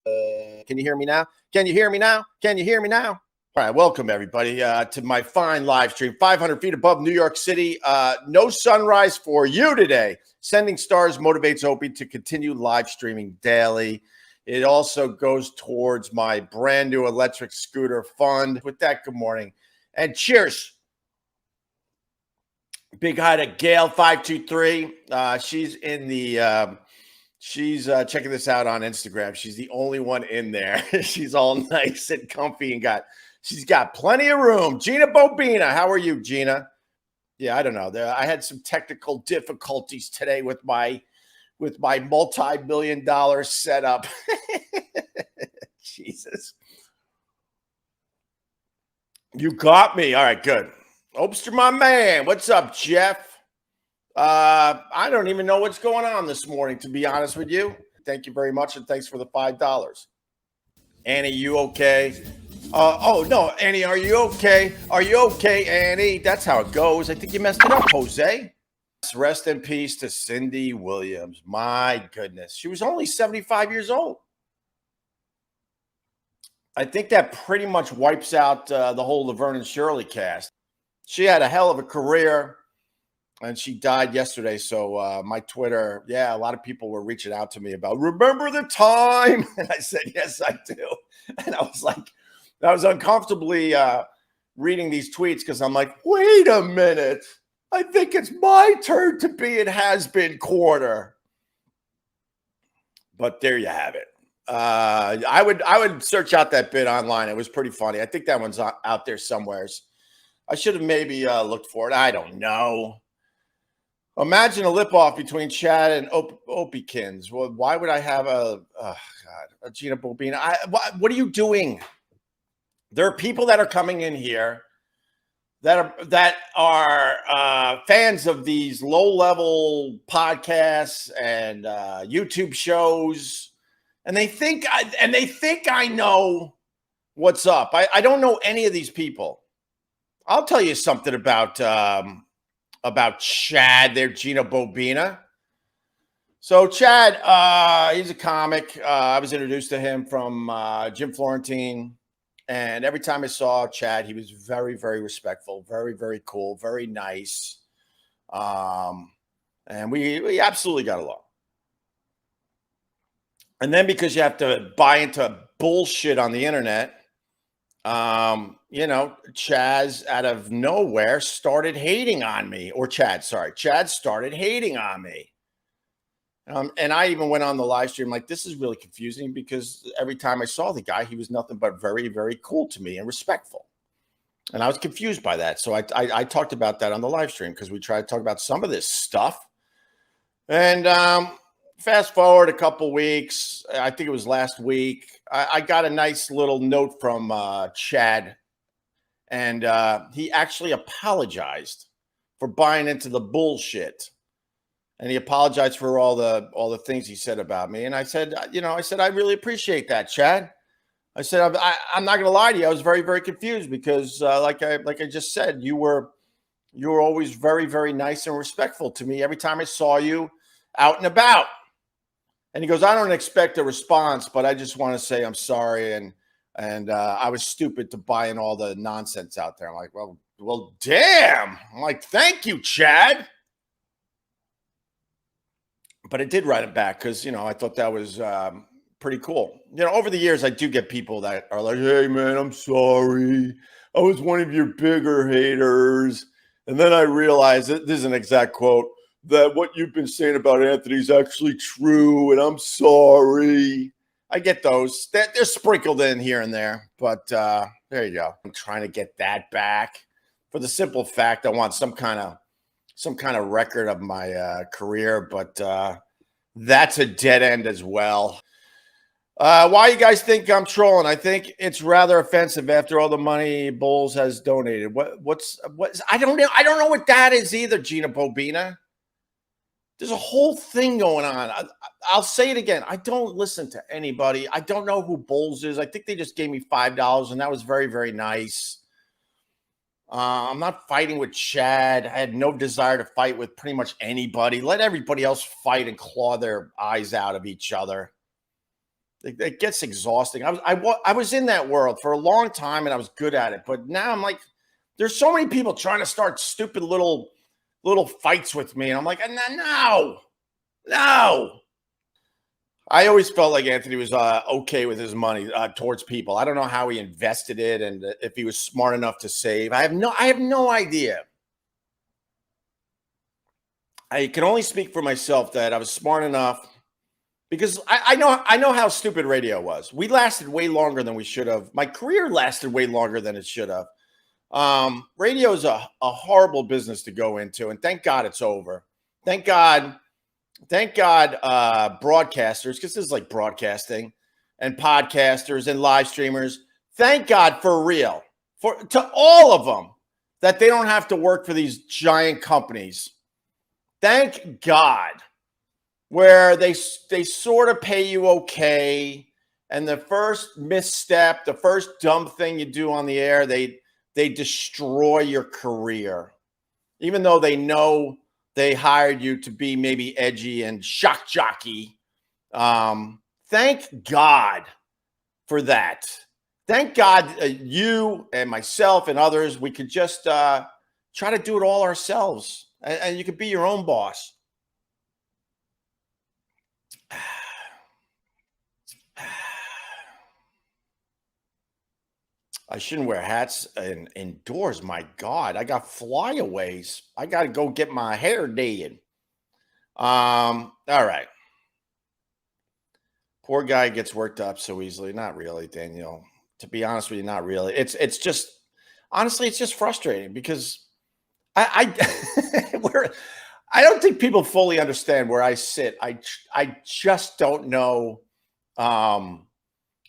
Can you hear me now? Can you hear me now? Can you hear me now? All right, welcome everybody to my fine live stream, 500 feet above New York City. No sunrise for you today. Sending Stars motivates Opie to continue live streaming daily. It also goes towards my brand new electric scooter fund. With that, good morning and cheers. Big hi to Gail 523. She's in the she's checking this out on Instagram. She's the only one in there. She's all nice and comfy and she's got plenty of room. Gina Bobina, how are you, Gina? Yeah, I don't know. I had some technical difficulties today with my multi-million-dollar setup. Jesus. You got me. All right, good. Opster, my man. What's up, Jeff? I don't even know what's going on this morning, to be honest with you. Thank you very much, and thanks for the $5. Annie, you okay? Oh, no, Annie, are you okay? Are you okay, Annie? That's how it goes. I think you messed it up, Jose. Rest in peace to Cindy Williams. My goodness. She was only 75 years old. I think that pretty much wipes out the whole Laverne and Shirley cast. She had a hell of a career, and she died yesterday. So my Twitter, a lot of people were reaching out to me about, remember the time? And I said, yes, I do. And I was uncomfortably reading these tweets because I'm like, wait a minute. I think it's my turn to be it has been quarter. But there you have it. I would search out that bit online. It was pretty funny. I think that one's out there somewheres. I should have maybe looked for it. I don't know. Imagine a lip off between Chad and Opiekins. Well, why would I have a Gina Bobina? What are you doing? There are people that are coming in here that are fans of these low-level podcasts and YouTube shows, and they think I know what's up. I don't know any of these people. I'll tell you something about Chad there, Gina Bobina. So Chad, he's a comic. I was introduced to him from Jim Florentine. And every time I saw Chad, he was very, very respectful, very, very cool, very nice. And we absolutely got along. And then because you have to buy into bullshit on the internet, Chaz out of nowhere started hating on me. Chad started hating on me. And I even went on the live stream like, this is really confusing because every time I saw the guy, he was nothing but very, very cool to me and respectful. And I was confused by that. So I talked about that on the live stream because we tried to talk about some of this stuff. And fast forward a couple weeks, I think it was last week, I got a nice little note from Chad. And he actually apologized for buying into the bullshit. And he apologized for all the things he said about me. And I said, I really appreciate that, Chad. I said, I'm not going to lie to you. I was very, very confused because like I just said, you were always very, very nice and respectful to me every time I saw you out and about. And he goes, I don't expect a response, but I just want to say I'm sorry. And I was stupid to buy in all the nonsense out there. I'm like, well, damn. I'm like, thank you, Chad. But I did write it back because, I thought that was pretty cool. Over the years, I do get people that are like, hey, man, I'm sorry. I was one of your bigger haters. And then I realized that this is an exact quote, that what you've been saying about Anthony is actually true. And I'm sorry. I get those. They're sprinkled in here and there. But there you go. I'm trying to get that back for the simple fact I want some kind of record of my career, but that's a dead end as well. Why you guys think I'm trolling? I think it's rather offensive after all the money Bulls has donated. What's I don't know. I don't know what that is either, Gina Bobina. There's a whole thing going on. I'll say it again. I don't listen to anybody. I don't know who Bulls is. I think they just gave me $5, and that was very, very nice. I'm not fighting with Chad. I had no desire to fight with pretty much anybody. Let everybody else fight and claw their eyes out of each other. It gets exhausting. I was in that world for a long time and I was good at it, but now I'm like, there's so many people trying to start stupid little fights with me, and I'm like, no. I always felt like Anthony was okay with his money towards people. I don't know how he invested it and if he was smart enough to save. I have no idea. I can only speak for myself that I was smart enough because I know how stupid radio was. We lasted way longer than we should have. My career lasted way longer than it should have. Radio is a horrible business to go into, and thank God it's over. Thank God, broadcasters, because this is like broadcasting, and podcasters and live streamers. Thank God for real, to all of them, that they don't have to work for these giant companies. Thank God, where they sort of pay you okay, and the first misstep, the first dumb thing you do on the air, they destroy your career, even though they know they hired you to be maybe edgy and shock jockey. Thank God for that. Thank God you and myself and others, we could just try to do it all ourselves, and you could be your own boss. I shouldn't wear hats indoors. My God, I got flyaways. I got to go get my hair done. All right. Poor guy gets worked up so easily. Not really, Daniel. To be honest with you, not really. It's just, honestly, it's just frustrating because I don't think people fully understand where I sit. I just don't know.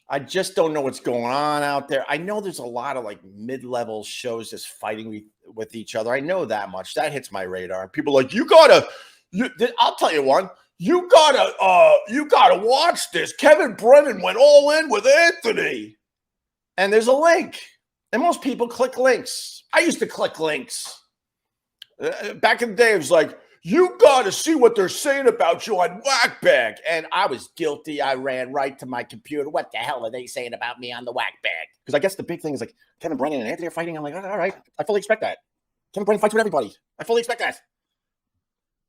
I just don't know what's going on out there. I know there's a lot of like mid-level shows just fighting with each other. I know that much. That hits my radar. People are like, I'll tell you one. You gotta watch this. Kevin Brennan went all in with Anthony. And there's a link. And most people click links. I used to click links. Back in the day, it was like, you got to see what they're saying about you on Whackbag. And I was guilty. I ran right to my computer. What the hell are they saying about me on the Whackbag? Because I guess the big thing is like Kevin Brennan and Anthony are fighting. I'm like, all right. I fully expect that. Kevin Brennan fights with everybody. I fully expect that.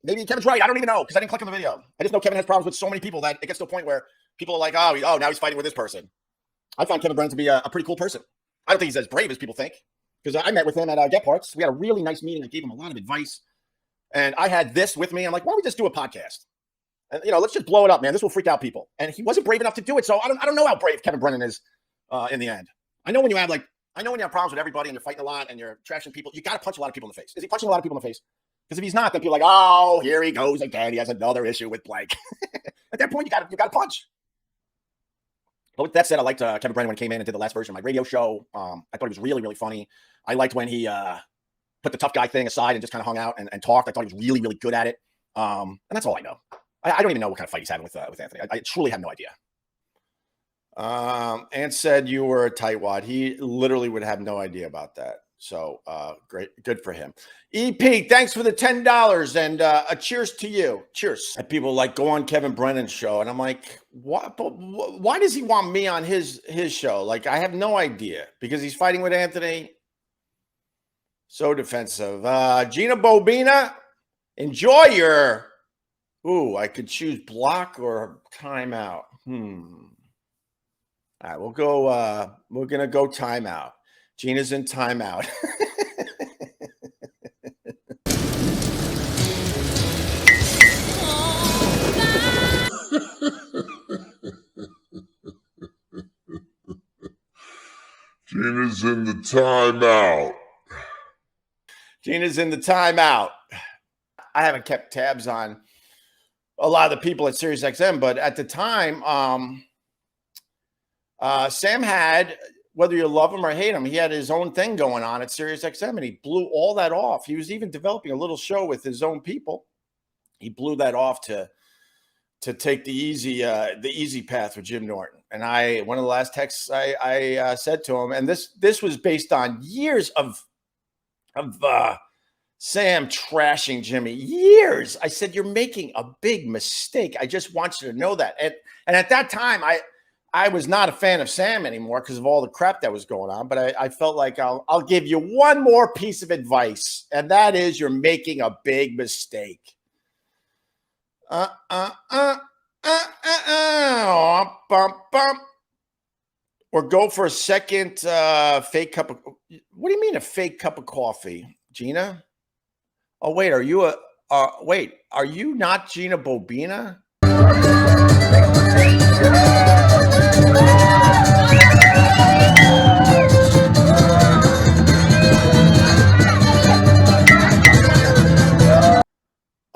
Maybe Kevin's right. I don't even know because I didn't click on the video. I just know Kevin has problems with so many people that it gets to a point where people are like, oh, now he's fighting with this person. I find Kevin Brennan to be a pretty cool person. I don't think he's as brave as people think because I met with him at Get Parts. We had a really nice meeting. I gave him a lot of advice. And I had this with me. I'm like, why don't we just do a podcast? And, let's just blow it up, man. This will freak out people. And he wasn't brave enough to do it. So I don't know how brave Kevin Brennan is in the end. I know when you have problems with everybody and you're fighting a lot and you're trashing people, you got to punch a lot of people in the face. Is he punching a lot of people in the face? Because if he's not, then people are like, oh, here he goes again. He has another issue with blank. At that point, you got to punch. But with that said, I liked Kevin Brennan when he came in and did the last version of my radio show. I thought he was really, really funny. I liked when he put the tough guy thing aside and just kind of hung out and talked. I thought he was really, really good at it. And that's all I know. I don't even know what kind of fight he's having with Anthony. I truly have no idea. Ant said you were a tightwad. He literally would have no idea about that. So great. Good for him. EP, thanks for the $10 and a cheers to you. Cheers. And people like go on Kevin Brennan's show. And I'm like, what? Why does he want me on his show? Like, I have no idea because he's fighting with Anthony. So defensive. Gina Bobina, enjoy your. I could choose block or timeout. All right, we'll go. We're gonna go timeout. Gina's in timeout. Gina's in the timeout. Gina's in the timeout. I haven't kept tabs on a lot of the people at SiriusXM, but at the time, Sam had, whether you love him or hate him, he had his own thing going on at SiriusXM, and he blew all that off. He was even developing a little show with his own people. He blew that off to take the easy path with Jim Norton. And one of the last texts I said to him, and this was based on years of Sam trashing Jimmy. Years. I said, you're making a big mistake. I just want you to know that. And at that time, I was not a fan of Sam anymore because of all the crap that was going on. But I felt like I'll give you one more piece of advice, and that is you're making a big mistake. Or go for a second fake cup of. What do you mean a fake cup of coffee, Gina? Oh wait, are you are you not Gina Bobina?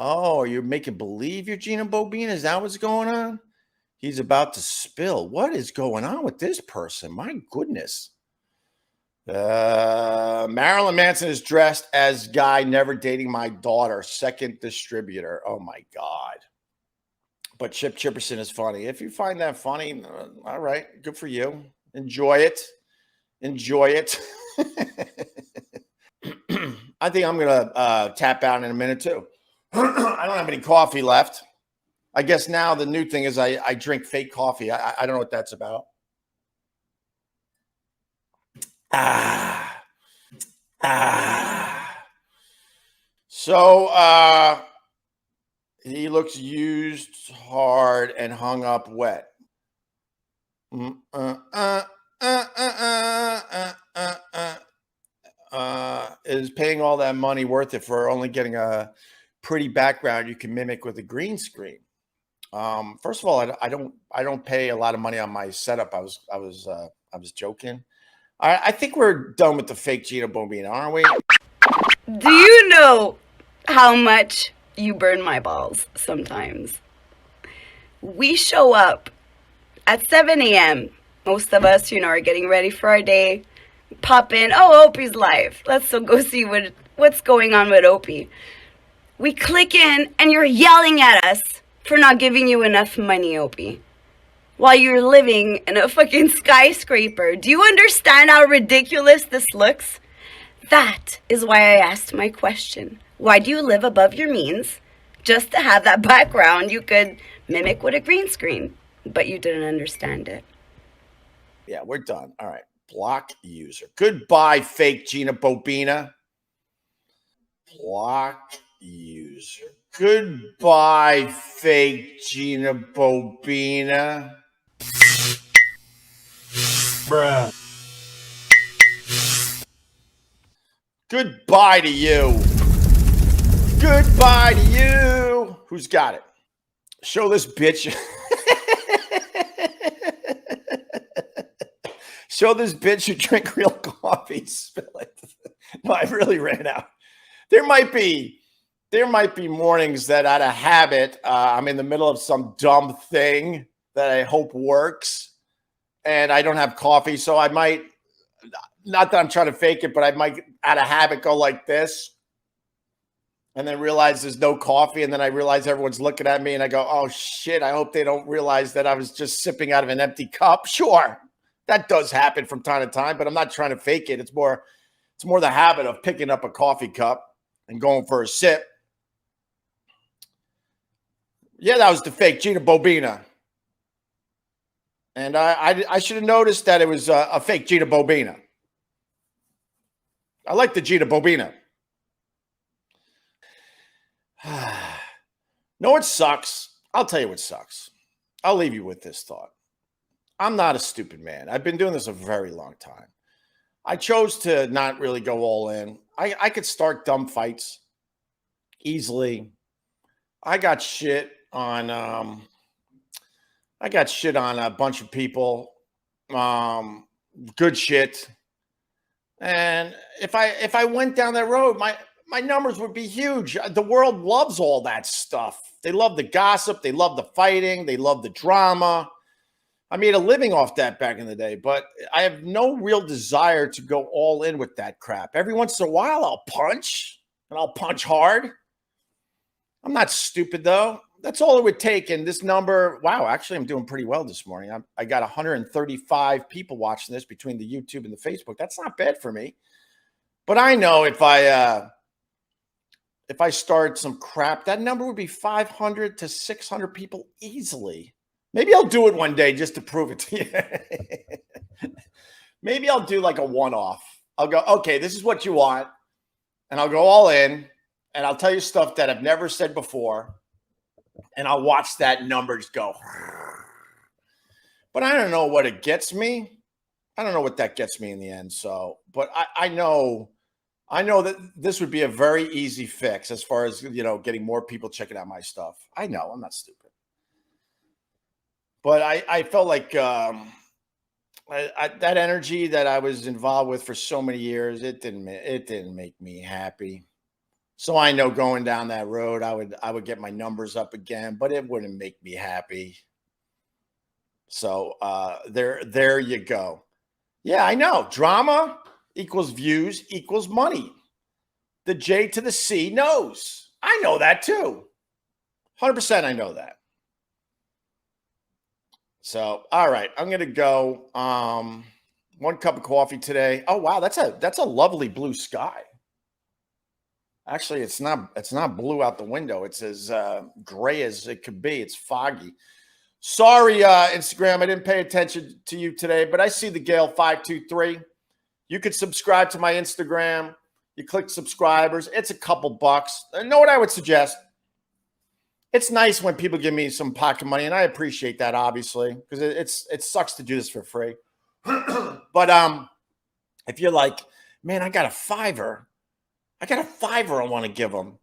Oh, you're making believe you're Gina Bobina? Is that what's going on? He's about to spill. What is going on with this person? My goodness. Marilyn Manson is dressed as guy never dating my daughter, second distributor. Oh my God. But Chip Chipperson is funny. If you find that funny, all right, good for you. Enjoy it. Enjoy it. I think I'm going to tap out in a minute too. I don't have any coffee left. I guess now the new thing is I drink fake coffee. I don't know what that's about. So he looks used, hard, and hung up wet. Is paying all that money worth it for only getting a pretty background you can mimic with a green screen? First of all, I don't pay a lot of money on my setup. I was joking. I think we're done with the fake Gina Bobina, aren't we? Do you know how much you burn my balls sometimes? We show up at 7 a.m. Most of us, are getting ready for our day. Pop in. Oh, Opie's live. Let's go see what's going on with Opie. We click in, and you're yelling at us for not giving you enough money, Opie, while you're living in a fucking skyscraper. Do you understand how ridiculous this looks? That is why I asked my question. Why do you live above your means just to have that background you could mimic with a green screen? But you didn't understand it. Yeah, we're done. All right. Block user. Goodbye, fake Gina Bobina. Block user. Goodbye, fake Gina Bobina. Bruh. Goodbye to you. Goodbye to you. Who's got it? Show this bitch. Show this bitch who drink real coffee. Spill it. No, I really ran out. There might be mornings that out of habit, I'm in the middle of some dumb thing that I hope works, and I don't have coffee. So I might, not that I'm trying to fake it, but I might out of habit go like this and then realize there's no coffee. And then I realize everyone's looking at me and I go, oh shit, I hope they don't realize that I was just sipping out of an empty cup. Sure, that does happen from time to time, but I'm not trying to fake it. It's more the habit of picking up a coffee cup and going for a sip. Yeah, that was the fake Gina Bobina. And I should have noticed that it was a fake Gina Bobina. I like the Gina Bobina. No, it sucks. I'll tell you what sucks. I'll leave you with this thought. I'm not a stupid man. I've been doing this a very long time. I chose to not really go all in. I could start dumb fights easily. I got shit on a bunch of people. Good shit. And if I went down that road, my numbers would be huge. The world loves all that stuff. They love the gossip, they love the fighting, they love the drama. I made a living off that back in the day, but I have no real desire to go all in with that crap. Every once in a while, I'll punch, and I'll punch hard. I'm not stupid, though. That's all it would take. And this number, wow, actually, I'm doing pretty well this morning. I got 135 people watching this between the YouTube and the Facebook. That's not bad for me. But I know if I start some crap, that number would be 500 to 600 people easily. Maybe I'll do it one day just to prove it to you. Maybe I'll do like a one-off. I'll go, okay, this is what you want. And I'll go all in. And I'll tell you stuff that I've never said before. And I'll watch that numbers go. But I don't know what it gets me. I don't know what that gets me in the end. So, but I know that this would be a very easy fix as far as, you know, getting more people checking out my stuff. I know, I'm not stupid. But I felt like that energy that I was involved with for so many years, it didn't make me happy. So I know going down that road, I would get my numbers up again, but it wouldn't make me happy. So there you go. Yeah, I know. Drama equals views equals money. The J to the C knows. I know that too. 100% I know that. So, all right, I'm going to go 1 cup of coffee today. Oh, wow, that's a lovely blue sky. Actually, it's not blue out the window. It's as gray as it could be. It's foggy. Sorry, Instagram, I didn't pay attention to you today, but I see the Gale 523. You could subscribe to my Instagram. You click subscribers. It's a couple bucks. You know what I would suggest? It's nice when people give me some pocket money, and I appreciate that, obviously, because it sucks to do this for free. But if you're like, man, I got a $5. I want to give them.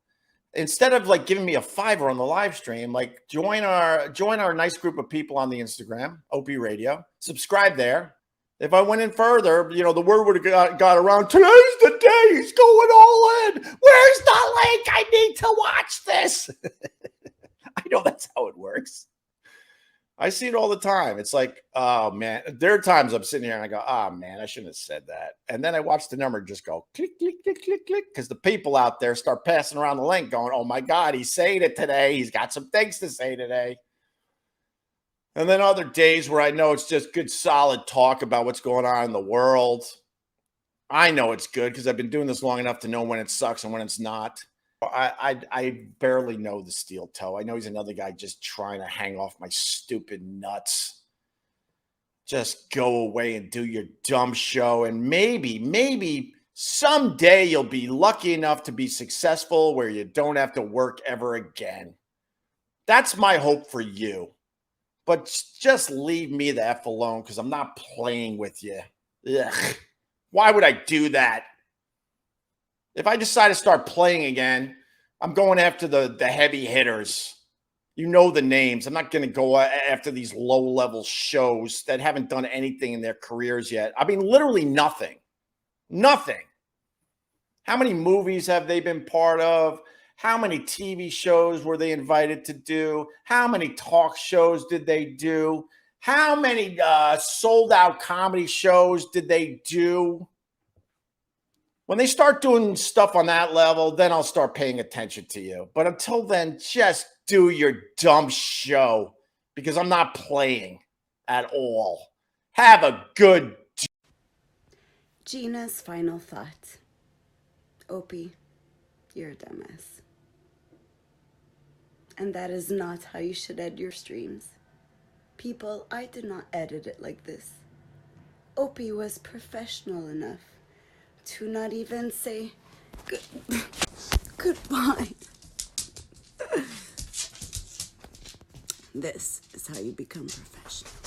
Instead of like giving me a $5 on the live stream, like join our nice group of people on the Instagram, Opie Radio. Subscribe there. If I went in further, you know, the word would have got around. Today's the day. He's going all in. Where's the link? I need to watch this. I know that's how it works. I see it all the time. It's like, oh, man. There are times I'm sitting here and I go, oh, man, I shouldn't have said that. And then I watch the number just go click, click, click, click, click. Because the people out there start passing around the link going, oh, my God, he's saying it today. He's got some things to say today. And then other days where I know it's just good, solid talk about what's going on in the world. I know it's good because I've been doing this long enough to know when it sucks and when it's not. I barely know the steel toe. I know he's another guy just trying to hang off my stupid nuts. Just go away and do your dumb show. And maybe someday you'll be lucky enough to be successful where you don't have to work ever again. That's my hope for you. But just leave me the F alone because I'm not playing with you. Ugh. Why would I do that? If I decide to start playing again, I'm going after the heavy hitters. You know the names. I'm not going to go after these low-level shows that haven't done anything in their careers yet. I mean, literally nothing. Nothing. How many movies have they been part of? How many TV shows were they invited to do? How many talk shows did they do? How many sold-out comedy shows did they do? When they start doing stuff on that level, then I'll start paying attention to you. But until then, just do your dumb show because I'm not playing at all. Have a good day. Gina's final thought. Opie, you're a dumbass. And that is not how you should edit your streams. People, I did not edit it like this. Opie was professional enough to not even say goodbye. This is how you become professional.